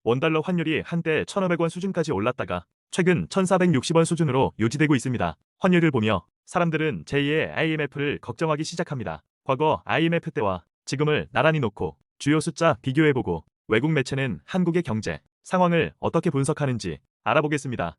원달러 환율이 한때 1,500원 수준까지 올랐다가 최근 1,460원 수준으로 유지되고 있습니다. 환율을 보며 사람들은 제2의 IMF를 걱정하기 시작합니다. 과거 IMF 때와 지금을 나란히 놓고 주요 숫자 비교해보고 외국 매체는 한국의 경제 상황을 어떻게 분석하는지 알아보겠습니다.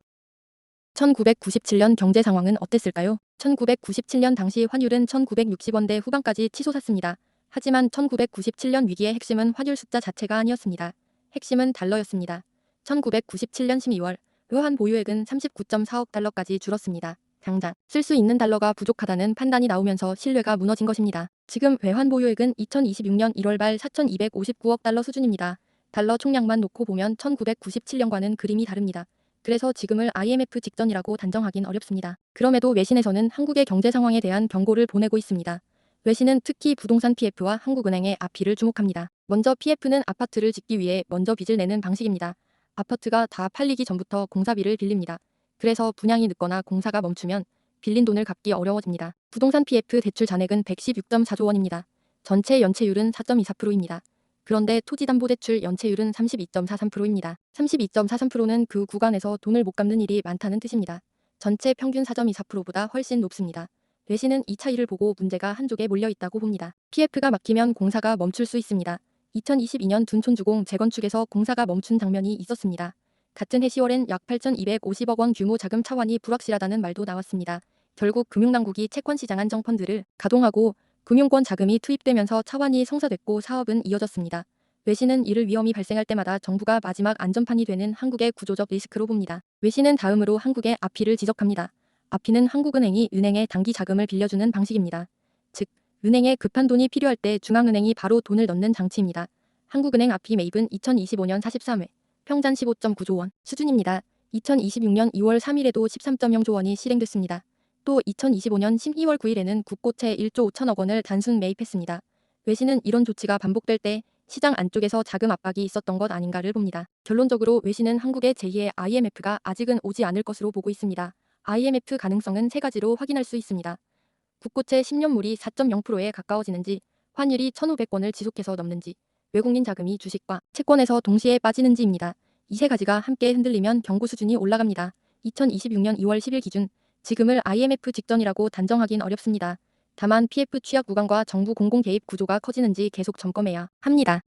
1997년 경제 상황은 어땠을까요? 1997년 당시 환율은 1960원대 후반까지 치솟았습니다. 하지만 1997년 위기의 핵심은 환율 숫자 자체가 아니었습니다. 핵심은 달러였습니다. 1997년 12월 외환 보유액은 39.4억 달러까지 줄었습니다. 당장 쓸 수 있는 달러가 부족하다는 판단이 나오면서 신뢰가 무너진 것입니다. 지금 외환 보유액은 2026년 1월 말 4,259억 달러 수준입니다. 달러 총량만 놓고 보면 1997년과는 그림이 다릅니다. 그래서 지금을 IMF 직전이라고 단정하긴 어렵습니다. 그럼에도 외신에서는 한국의 경제 상황에 대한 경고를 보내고 있습니다. 외신은 특히 부동산 PF와 한국은행의 앞이를 주목합니다. 먼저 PF는 아파트를 짓기 위해 먼저 빚을 내는 방식입니다. 아파트가 다 팔리기 전부터 공사비를 빌립니다. 그래서 분양이 늦거나 공사가 멈추면 빌린 돈을 갚기 어려워집니다. 부동산 PF 대출 잔액은 116.4조 원입니다. 전체 연체율은 4.24%입니다. 그런데 토지담보대출 연체율은 32.43%입니다. 32.43%는 그 구간에서 돈을 못 갚는 일이 많다는 뜻입니다. 전체 평균 4.24%보다 훨씬 높습니다. 외신은 이 차이를 보고 문제가 한쪽에 몰려 있다고 봅니다. PF가 막히면 공사가 멈출 수 있습니다. 2022년 둔촌주공 재건축에서 공사가 멈춘 장면이 있었습니다. 같은 해 10월엔 약 8,250억 원 규모 자금 차환이 불확실하다는 말도 나왔습니다. 결국 금융당국이 채권시장 안정펀드를 가동하고 금융권 자금이 투입되면서 차환이 성사됐고 사업은 이어졌습니다. 외신은 이를 위험이 발생할 때마다 정부가 마지막 안전판이 되는 한국의 구조적 리스크로 봅니다. 외신은 다음으로 한국의 앞이를 지적합니다. 앞이는 한국은행이 은행에 단기 자금을 빌려주는 방식입니다. 즉, 은행에 급한 돈이 필요할 때 중앙은행이 바로 돈을 넣는 장치입니다. 한국은행 앞이 매입은 2025년 43회, 평잔 15.9조 원 수준입니다. 2026년 2월 3일에도 13.0조 원이 실행됐습니다. 또 2025년 12월 9일에는 국고채 1조 5천억 원을 단순 매입했습니다. 외신은 이런 조치가 반복될 때 시장 안쪽에서 자금 압박이 있었던 것 아닌가를 봅니다. 결론적으로 외신은 한국의 제2의 IMF가 아직은 오지 않을 것으로 보고 있습니다. IMF 가능성은 세 가지로 확인할 수 있습니다. 국고채 10년물이 4.0%에 가까워지는지, 환율이 1,500원을 지속해서 넘는지, 외국인 자금이 주식과 채권에서 동시에 빠지는지입니다. 이 세 가지가 함께 흔들리면 경고 수준이 올라갑니다. 2026년 2월 10일 기준 지금을 IMF 직전이라고 단정하긴 어렵습니다. 다만 PF 취약 구간과 정부 공공 개입 구조가 커지는지 계속 점검해야 합니다.